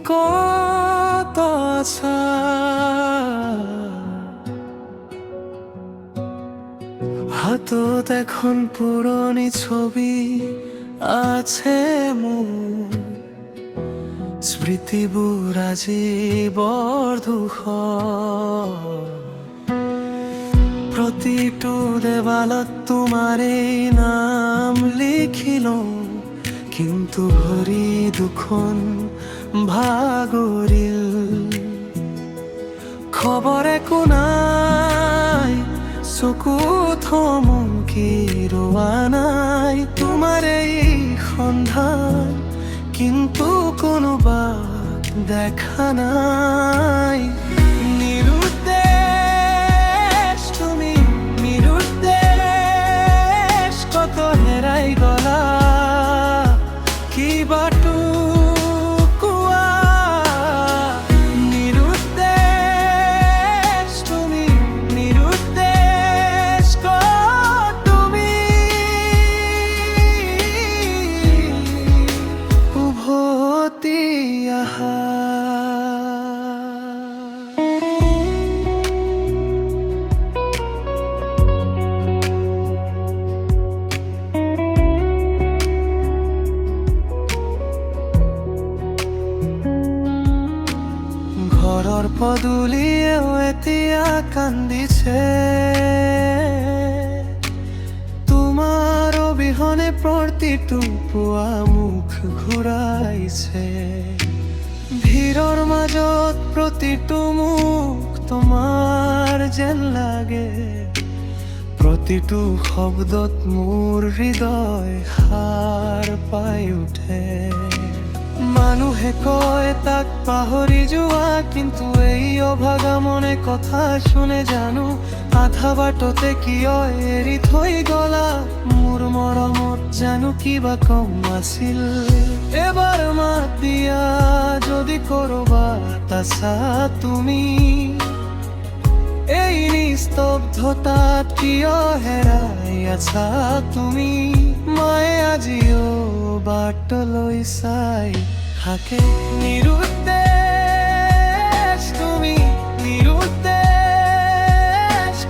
কত আশা, হাতত এখন পুরনি ছবি আছে মোৰ, স্মৃতিবোৰ আজি বৰ দুখৰ। প্ৰতিটো দেৱালত তোমাৰেই নাম লিখিলোঁ, কিন্তু ভৰি দুখন ভাগৰিল। খবৰ একো নাই, চকু থমকি ৰোৱা নাই, তোমাৰ এই সন্ধান কিন্তু কোনোবা দেখা নাই। নিৰুদ্দেশ তুমি, নিৰুদ্দেশ কত হেৰাই গলা, কিবাটো কোৱা। নিৰুদ্দেশ তুমি, নিৰুদ্দেশ কত তুমি, উভতি আহা। ঘৰৰ পদূলিয়েও এতিয়া কান্দিছে, তোমাৰ অবিহনে প্ৰতিটো পুৱা মুখ ঘূৰাইছে। ভিৰৰ মাজত প্ৰতিটো মুখ তোমাৰ যেন লাগে, প্ৰতিটো শব্দত মোৰ হৃদয় সাৰ পাই উঠে। মানুহে কয় তাক পাহৰি যোৱা, কিন্তু এই অভাগা মনে কথা শুনে জানো, আধা বাটতে কিয় এৰি থৈ গলা। মোৰ মৰমত জানো কিবা কম আছিল, এবাৰ মাত দিয়া যদি কৰবাত আছা তুমি। এই নিস্তব্ধতাত কিয় হেৰাই আছা তুমি। মায়ে আজিও বাটলৈ চাই থাকে। নিৰুদ্দেশ তুমি, নিৰুদ্দেশ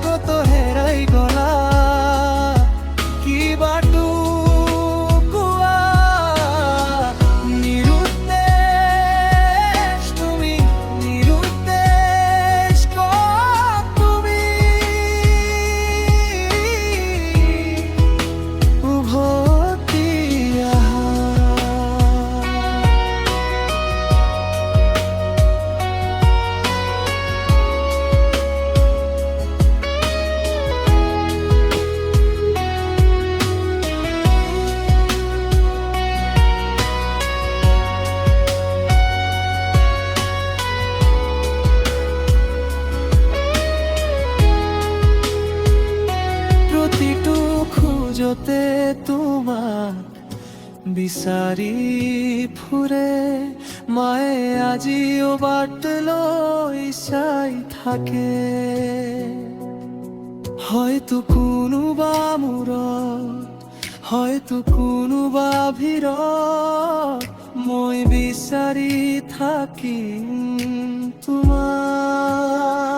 কত হেৰাই গলা, কিবাটো কোৱা। নিৰুদ্দেশ তুমি, নিৰুদ্দেশ কত তুমি, উভতি আহা। প্ৰতিটো খোজতে তোমাক বিচাৰি ফুৰে, মায়ে আজিও বাটলৈ চাই থাকে। হয়তো কোনোবা মূৰত, হয়তো কোনোবা ভিৰত, মই বিচাৰি থাকিম তোমাক।